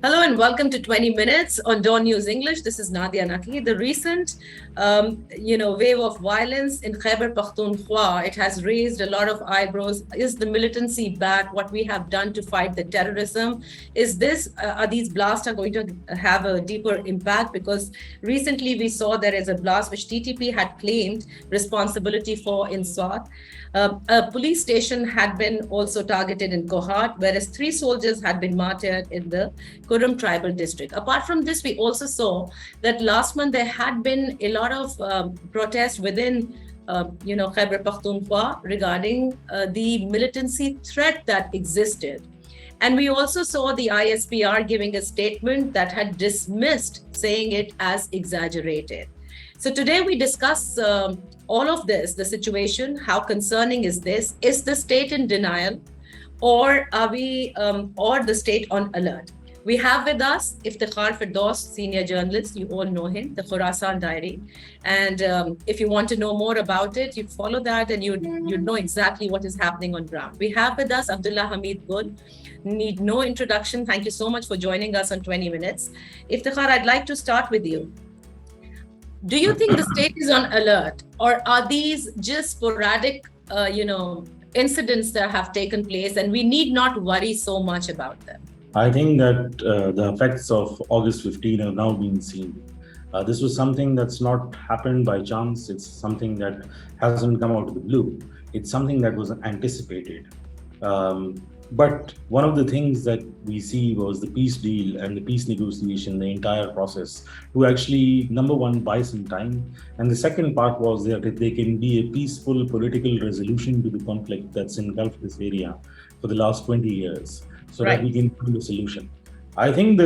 Hello and welcome to 20 Minutes on DawnNews English. This is Nadia Naqi. The recent, wave of violence in Khyber Pakhtunkhwa, it has raised a lot of eyebrows. Is the militancy back? What we have done to fight the terrorism? Are these blasts are going to have a deeper impact? Because recently we saw there is a blast which TTP had claimed responsibility for in Swat. A police station had been also targeted in Kohat, whereas 3 soldiers had been martyred in the Kurum tribal district. Apart from this, we also saw that last month there had been a lot of protests within Khyber Pakhtunkhwa regarding the militancy threat that existed. And we also saw the ISPR giving a statement that had dismissed, saying it as exaggerated. So today we discuss all of this, the situation, how concerning is this? Is the state in denial, or are we, or the state on alert? We have with us Iftikhar Firdous, senior journalist. You all know him, the Khorasan Diary. And if you want to know more about it, you follow that and you'd know exactly what is happening on ground. We have with us Abdullah Gul. Need no introduction. Thank you so much for joining us on 20 Minutes. Iftikhar, I'd like to start with you. Do you think the state is on alert, or are these just sporadic, incidents that have taken place and we need not worry so much about them? I think that the effects of August 15 have now been seen. This was something that's not happened by chance. It's something that hasn't come out of the blue. It's something that was anticipated. But one of the things that we see was the peace deal and the peace negotiation, the entire process, to actually, number one, buy some time. And the second part was that if there can be a peaceful political resolution to the conflict that's engulfed this area for the last 20 years, so that we can find a solution. I think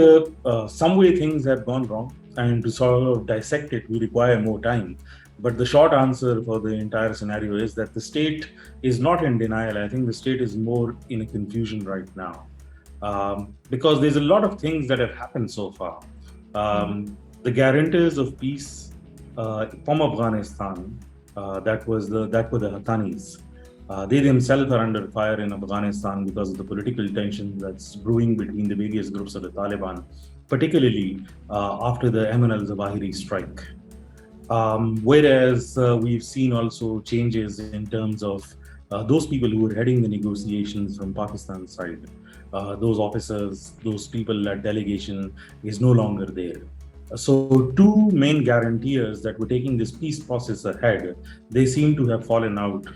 some way things have gone wrong, and to sort of dissect it, we require more time. But the short answer for the entire scenario is that the state is not in denial. I think the state is more in a confusion right now, because there's a lot of things that have happened so far. The guarantors of peace from Afghanistan, that were the Haqqanis. They themselves are under fire in Afghanistan because of the political tension that's brewing between the various groups of the Taliban, particularly after the Ayman al-Zawahiri strike. Whereas we've seen also changes in terms of those people who were heading the negotiations from Pakistan's side. Those officers, those people, that delegation is no longer there. So 2 main guarantors that were taking this peace process ahead, they seem to have fallen out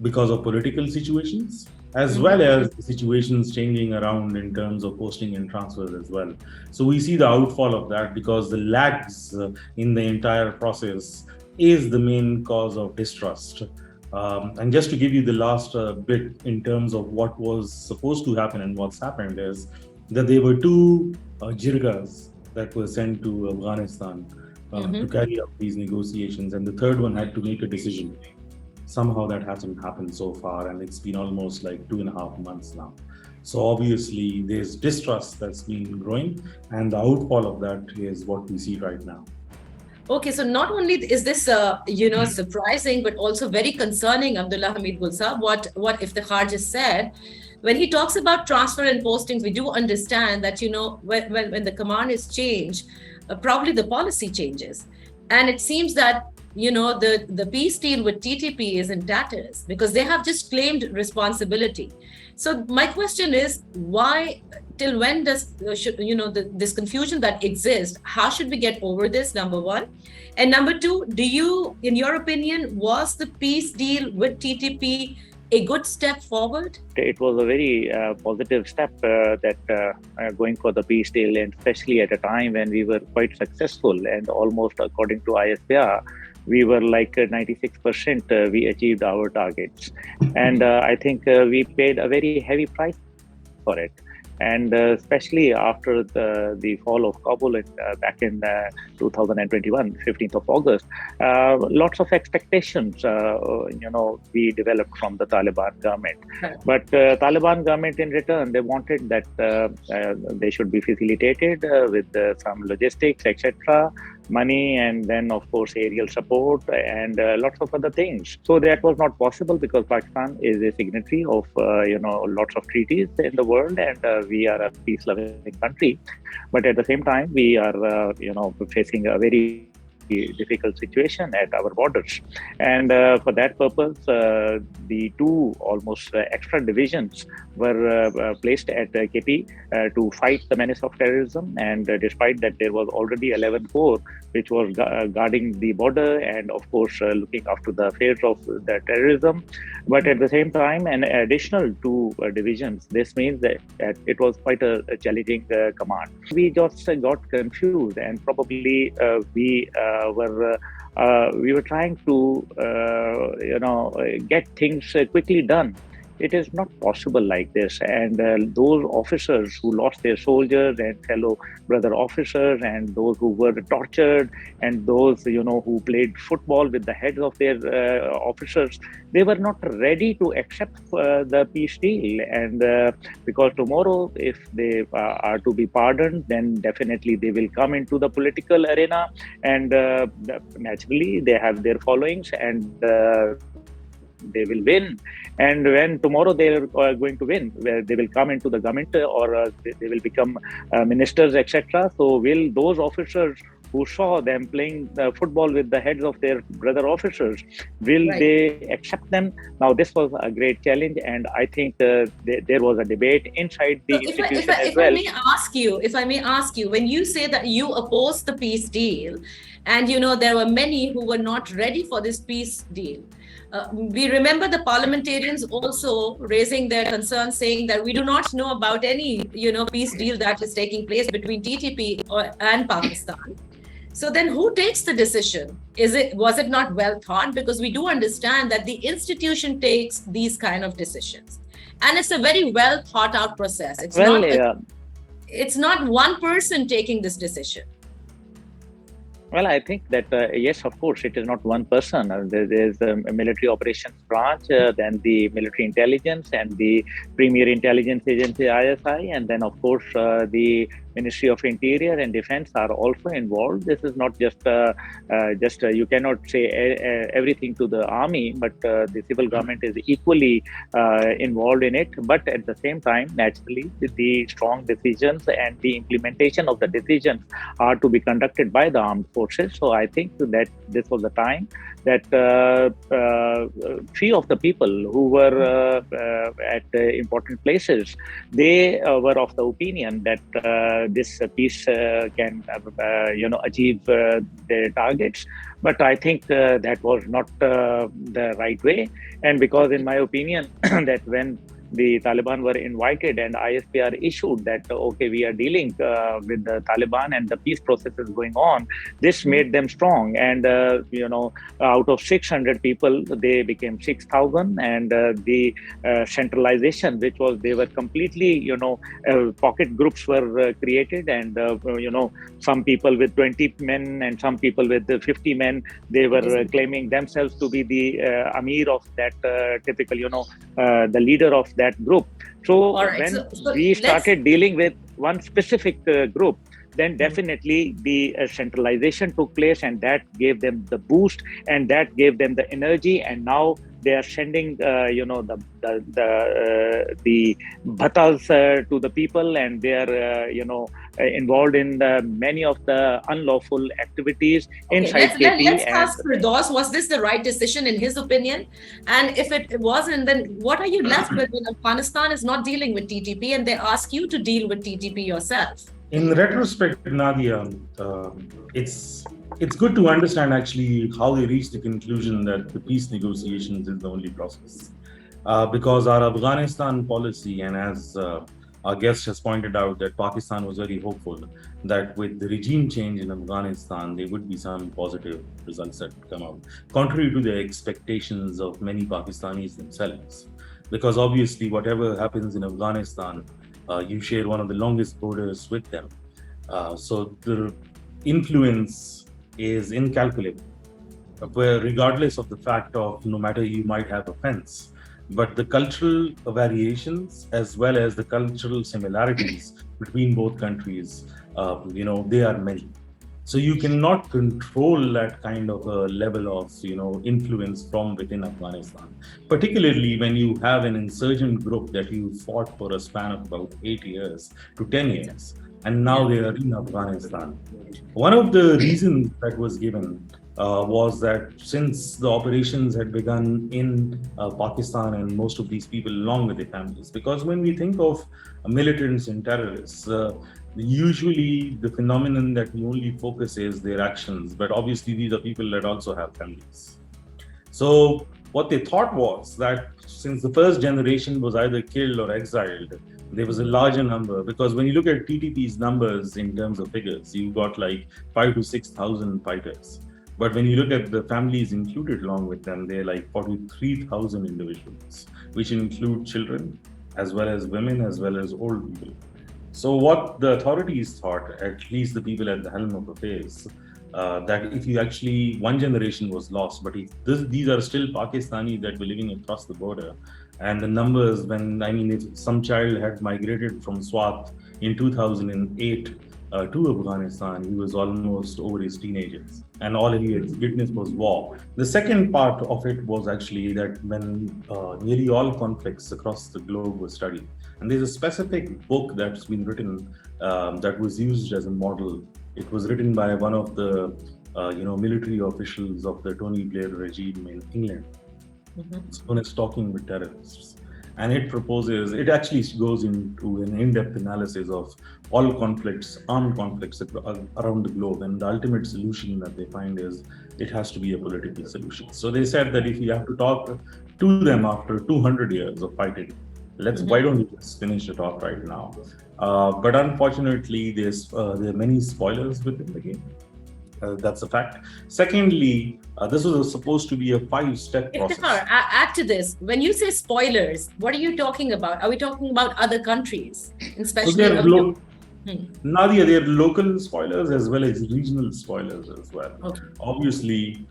because of political situations, as well as situations changing around in terms of posting and transfers as well. So we see the outfall of that because the lags in the entire process is the main cause of distrust. And just to give you the last bit in terms of what was supposed to happen and what's happened is that there were 2 jirgas that were sent to Afghanistan to carry out these negotiations, and the third one had to make a decision. Somehow that hasn't happened so far, and it's been almost like 2.5 months now. So obviously there's distrust that's been growing, and the outfall of that is what we see right now. Okay, so not only is this surprising, but also very concerning, Abdullah Gul Sahab, what Iftikhar just said. When he talks about transfer and postings, we do understand that when the command is changed, probably the policy changes, and it seems that the peace deal with TTP is in tatters because they have just claimed responsibility. So my question is, why, till when does, this confusion that exists, how should we get over this, number one? And number two, in your opinion, was the peace deal with TTP a good step forward? It was a very positive step going for the peace deal, and especially at a time when we were quite successful and almost, according to ISPR, we were like 96%, we achieved our targets. And I think we paid a very heavy price for it. And especially after the fall of Kabul back in 2021, 15th of August, lots of expectations, we developed from the Taliban government. But Taliban government in return, they wanted that they should be facilitated with some logistics, etc. money, and then of course aerial support and lots of other things. So that was not possible because Pakistan is a signatory of lots of treaties in the world, and we are a peace-loving country. But at the same time, we are facing a very difficult situation at our borders, and for that purpose, the two almost extra divisions were placed at KP to fight the menace of terrorism. And despite that, there was already 11 Corps which was guarding the border and of course looking after the affairs of the terrorism. But at the same time, an additional two divisions. This means that it was quite a challenging command. We just got confused, and probably we were trying to get things quickly done. It is not possible like this, and those officers who lost their soldiers and fellow brother officers, and those who were tortured, and those who played football with the heads of their officers, they were not ready to accept the peace deal. And because tomorrow, if they are to be pardoned, then definitely they will come into the political arena, and naturally they have their followings, and they will win. And when tomorrow they are going to win, where they will come into the government or they will become ministers, etc. So will those officers who saw them playing football with the heads of their brother officers, will they accept them? Now, this was a great challenge, and I think there was a debate inside the institution as well. If I may ask you, when you say that you oppose the peace deal, and there were many who were not ready for this peace deal, we remember the parliamentarians also raising their concerns, saying that we do not know about any, peace deal that is taking place between TTP and Pakistan. So then who takes the decision? Was it not well thought? Because we do understand that the institution takes these kind of decisions. And it's a very well thought out process. It's not one person taking this decision. Well, I think that, yes, of course, it is not one person. There's the military operations branch, then the military intelligence and the premier intelligence agency, ISI, and then, of course, the Ministry of Interior and Defense are also involved. This is not just you cannot say everything to the army, but the civil government is equally involved in it. But at the same time, naturally, the strong decisions and the implementation of the decisions are to be conducted by the armed forces. So I think that this was the time that three of the people who were at important places, they were of the opinion that this peace can achieve their targets. But I think that was not the right way. And because in my opinion that when the Taliban were invited and ISPR issued that, okay, we are dealing with the Taliban and the peace process is going on, this made them strong. And, out of 600 people, they became 6,000. And the centralization, which was, they were completely, pocket groups were created. And, some people with 20 men and some people with 50 men, they were claiming themselves to be the Amir of that typical, the leader of that group. So when we started dealing with one specific group, then definitely the centralization took place, and that gave them the boost, and that gave them the energy. And now they are sending, the bhatas to the people, and they are, involved in many of the unlawful activities inside KP. Let's ask Firdous, was this the right decision in his opinion? And if it wasn't, then what are you left with when Afghanistan is not dealing with TTP and they ask you to deal with TTP yourself? In retrospect, Nadia, it's good to understand actually how they reached the conclusion that the peace negotiations is the only process. Because our Afghanistan policy, and as our guest has pointed out, that Pakistan was very hopeful that with the regime change in Afghanistan, there would be some positive results that would come out, contrary to the expectations of many Pakistanis themselves. Because obviously, whatever happens in Afghanistan, you share one of the longest borders with them. So the influence is incalculable, where regardless of the fact of no matter you might have a fence, but the cultural variations as well as the cultural similarities between both countries, they are many. So you cannot control that kind of a level of, influence from within Afghanistan, particularly when you have an insurgent group that you fought for a span of about 8 years to 10 years, and now they are in Afghanistan. One of the reasons that was given was that since the operations had begun in Pakistan and most of these people along with their families, because when we think of militants and terrorists, usually the phenomenon that we only focus is their actions, but obviously these are people that also have families. So what they thought was that since the first generation was either killed or exiled, there was a larger number, because when you look at TTP's numbers in terms of figures, you got like 5,000 to 6,000 fighters. But when you look at the families included along with them, they're like 43,000 individuals, which include children, as well as women, as well as old people. So what the authorities thought, at least the people at the helm of affairs, that if you actually, one generation was lost, but if these are still Pakistani that were living across the border, and the numbers, if some child had migrated from Swat in 2008 to Afghanistan, he was almost over his teenagers, and all he had witnessed was war. The second part of it was actually that when nearly all conflicts across the globe were studied, and there's a specific book that's been written that was used as a model. It was written by one of the military officials of the Tony Blair regime in England. It's known as Talking with Terrorists. And it actually goes into an in-depth analysis of all conflicts, armed conflicts around the globe. And the ultimate solution that they find is it has to be a political solution. So they said that if you have to talk to them after 200 years of fighting, why don't you just finish the talk right now? But unfortunately, there are many spoilers within the game. That's a fact. Secondly, this was supposed to be a 5-step process. Iftikhar, add to this. When you say spoilers, what are you talking about? Are we talking about other countries, especially? So Nadia, there are local spoilers as well as regional spoilers as well. Okay. Obviously,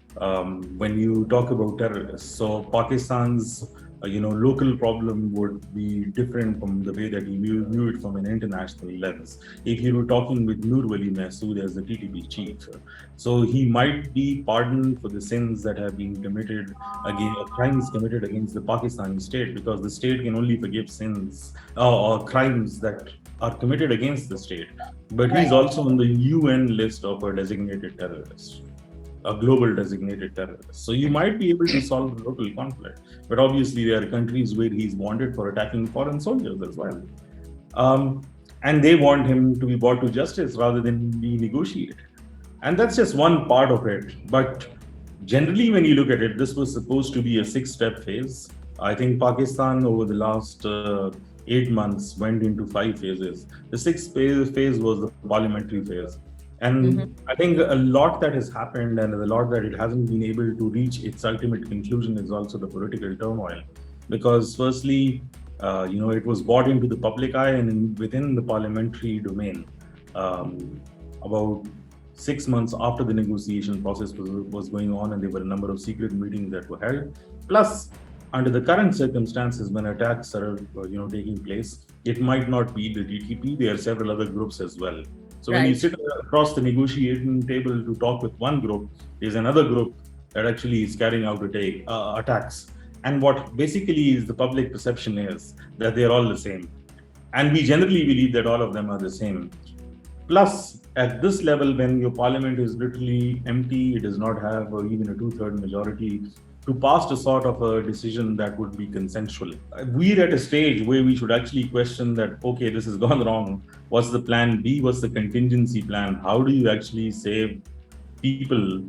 when you talk about terrorists, so Pakistan's local problem would be different from the way that you view it from an international lens. If you were talking with Nur Wali Masood as the TTP chief, so he might be pardoned for the sins that have been committed crimes committed against the Pakistani state, because the state can only forgive sins or crimes that are committed against the state. But he's also on the UN list of a designated terrorist, a global designated terrorist. So you might be able to solve the local conflict, but obviously there are countries where he's wanted for attacking foreign soldiers as well. And they want him to be brought to justice rather than be negotiated. And that's just one part of it. But generally, when you look at it, this was supposed to be a 6-step phase. I think Pakistan over the last 8 months went into 5 phases. The 6th phase was the parliamentary phase. And I think a lot that has happened and a lot that it hasn't been able to reach its ultimate conclusion is also the political turmoil. Because firstly, it was brought into the public eye and within the parliamentary domain. About 6 months after the negotiation process was going on, and there were a number of secret meetings that were held. Plus, under the current circumstances, when attacks are taking place, it might not be the DTP. There are several other groups as well. So when you sit across the negotiating table to talk with one group, there's another group that actually is carrying out attacks. And what basically is the public perception is that they're all the same. And we generally believe that all of them are the same. Plus, at this level, when your parliament is literally empty, it does not have even a 2/3 majority to pass a sort of a decision that would be consensual. We're at a stage where we should actually question that, okay, this has gone wrong. What's the plan B? What's the contingency plan? How do you actually save people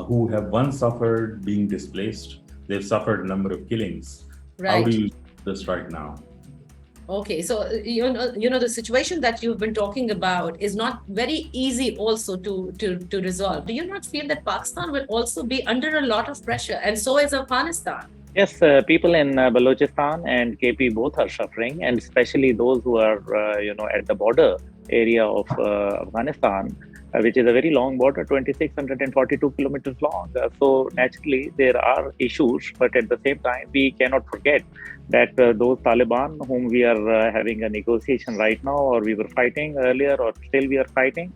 who have once suffered being displaced? They've suffered a number of killings. How do you do this right now? Okay, so the situation that you've been talking about is not very easy also to resolve. Do you not feel that Pakistan will also be under a lot of pressure, and so is Afghanistan? Yes, people in Balochistan and KP both are suffering, and especially those who are at the border area of Afghanistan, which is a very long border, 2,642 kilometers long. So naturally, there are issues, but at the same time, we cannot forget that those Taliban whom we are having a negotiation right now, or we were fighting earlier, or still we are fighting,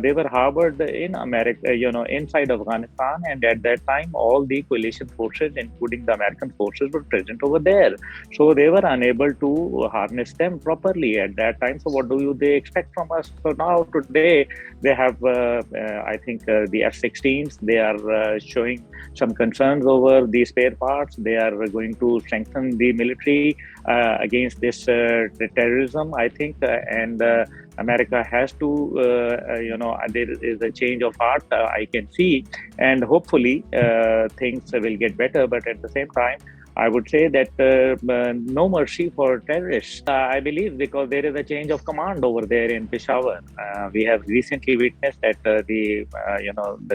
they were harbored in America, inside Afghanistan. And at that time, all the coalition forces, including the American forces, were present over there. So they were unable to harness them properly at that time. So what do they expect from us? So now today, they have, I think, the F-16s. They are showing some concerns over the spare parts. They are going to strengthen the military against this terrorism, I think, and America has to, there is a change of heart, I can see, and hopefully things will get better. But at the same time, I would say that no mercy for terrorists, I believe, because there is a change of command over there in Peshawar. We have recently witnessed that the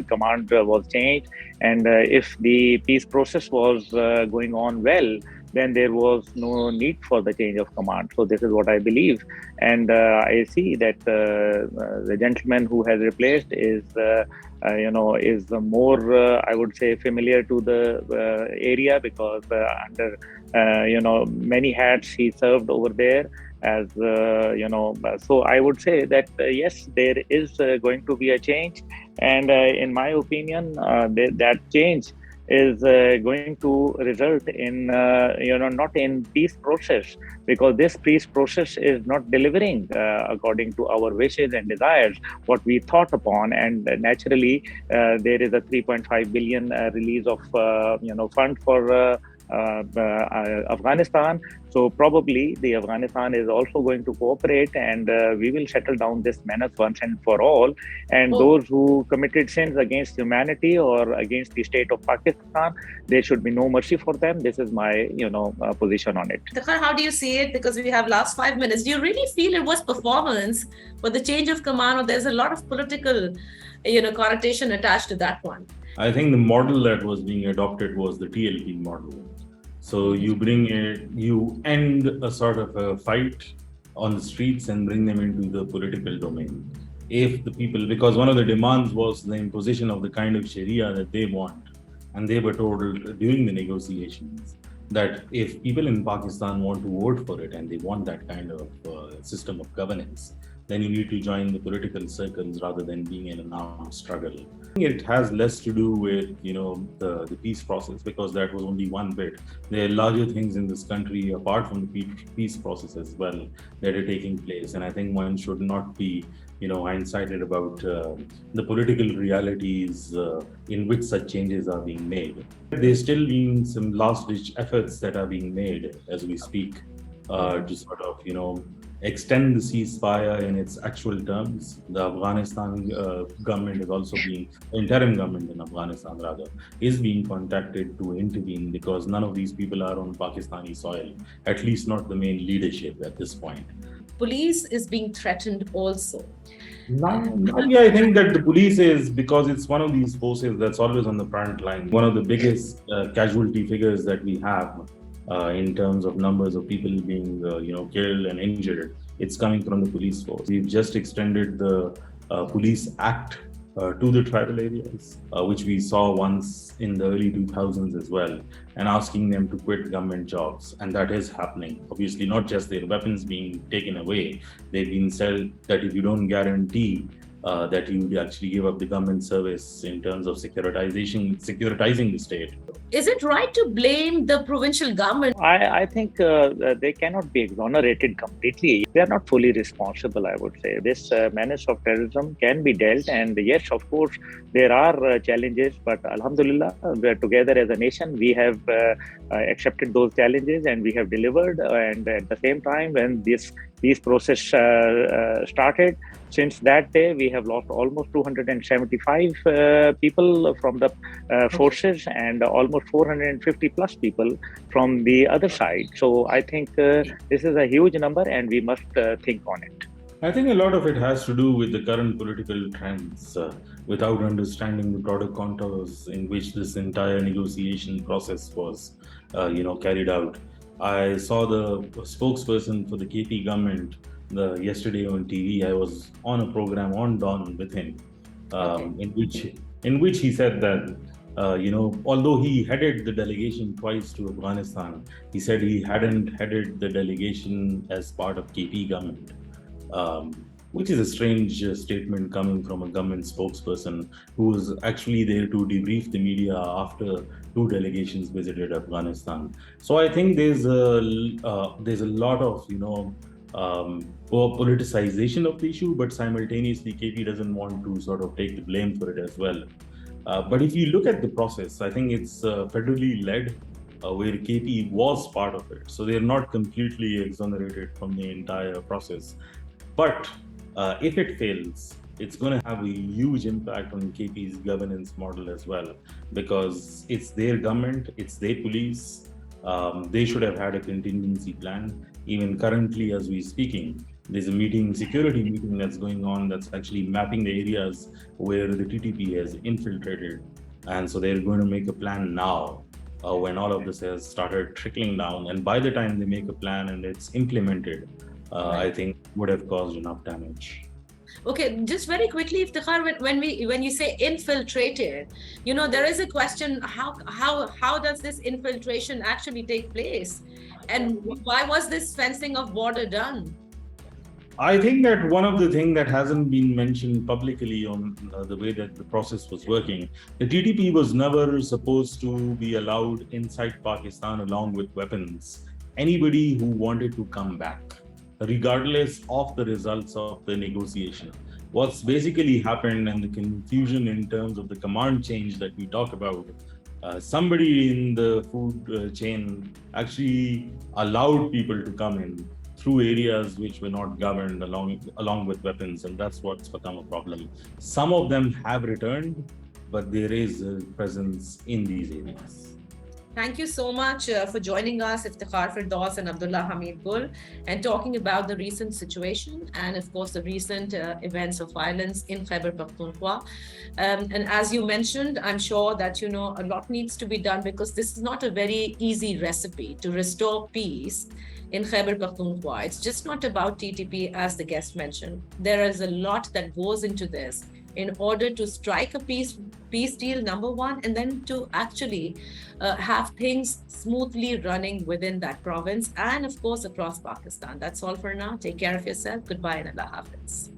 command was changed, and if the peace process was going on well, then there was no need for the change of command. So this is what I believe, and I see that the gentleman who has replaced is more, I would say, familiar to the area, because under many hats he served over there as so I would say that yes, there is going to be a change, and in my opinion, that change is going to result in not in peace process, because this peace process is not delivering according to our wishes and desires, what we thought upon. And naturally there is a 3.5 billion release of fund for Afghanistan. So probably the Afghanistan is also going to cooperate, and we will settle down this menace once and for all. And those who committed sins against humanity or against the state of Pakistan, there should be no mercy for them. This is my position on it. Iftikhar, how do you see it? Because we have last 5 minutes. Do you really feel it was performance for the change of command, or there's a lot of political connotation attached to that one? I think the model that was being adopted was the TLP model. So you end a sort of a fight on the streets and bring them into the political domain. If the people, because one of the demands was the imposition of the kind of Sharia that they want, and they were told during the negotiations that if people in Pakistan want to vote for it and they want that kind of system of governance, then you need to join the political circles rather than being in an armed struggle. It has less to do with the peace process, because that was only one bit. There are larger things in this country apart from the peace process as well that are taking place, and I think one should not be hindsighted about the political realities in which such changes are being made. There's still been some last-ditch efforts that are being made as we speak to sort of extend the ceasefire in its actual terms. The Afghanistan government is also the interim government in Afghanistan rather, is being contacted to intervene, because none of these people are on Pakistani soil, at least not the main leadership at this point. Police is being threatened also. I think that the police is, because it's one of these forces that's always on the front line. One of the biggest casualty figures that we have in terms of numbers of people being killed and injured, it's coming from the police force. We've just extended the Police Act to the tribal areas, which we saw once in the early 2000s as well, and asking them to quit government jobs. And that is happening. Obviously, not just their weapons being taken away, they've been said that if you don't guarantee that you actually give up the government service in terms of securitizing the state. Is it right to blame the provincial government? I think they cannot be exonerated completely. They are not fully responsible, I would say. This menace of terrorism can be dealt, and yes, of course, there are challenges, but Alhamdulillah, we are together as a nation. We have accepted those challenges and we have delivered. And at the same time, when this process started, since that day, we have lost almost 275 people from the forces and almost 450 plus people from the other side. So I think this is a huge number and we must think on it. I think a lot of it has to do with the current political trends, without understanding the broader contours in which this entire negotiation process was, carried out. I saw the spokesperson for the KP government yesterday on TV. I was on a program on Dawn with him, in which he said that although he headed the delegation twice to Afghanistan, he said he hadn't headed the delegation as part of KP government. which is a strange statement coming from a government spokesperson who was actually there to debrief the media after two delegations visited Afghanistan. So I think there's a lot of politicization of the issue, but simultaneously KP doesn't want to sort of take the blame for it as well. But if you look at the process, I think it's federally led, where KP was part of it. So they're not completely exonerated from the entire process. But if it fails, it's going to have a huge impact on KP's governance model as well, because it's their government, it's their police. They should have had a contingency plan. Even currently, as we're speaking, there's a security meeting that's going on that's actually mapping the areas where the TTP has infiltrated. And so they're going to make a plan now, when all of this has started trickling down. And by the time they make a plan and it's implemented, I think would have caused enough damage. Okay, just very quickly, Iftikhar, when you say infiltrated, there is a question: how does this infiltration actually take place, and why was this fencing of border done? I think that one of the things that hasn't been mentioned publicly on the way that the process was working, the TTP was never supposed to be allowed inside Pakistan along with weapons. Anybody who wanted to come back, regardless of the results of the negotiation. What's basically happened, and the confusion in terms of the command change that we talk about, somebody in the food chain actually allowed people to come in through areas which were not governed along with weapons, and that's what's become a problem. Some of them have returned, but there is a presence in these areas. Thank you so much for joining us, Iftikhar Firdous and Abdullah Hamid Gul, and talking about the recent situation and, of course, the recent events of violence in Khyber Pakhtunkhwa. And as you mentioned, I'm sure that, a lot needs to be done, because this is not a very easy recipe to restore peace in Khyber Pakhtunkhwa. It's just not about TTP, as the guest mentioned. There is a lot that goes into this in order to strike a peace deal, number one, and then to actually have things smoothly running within that province and, of course, across Pakistan. That's all for now. Take care of yourself. Goodbye and Allah Hafiz.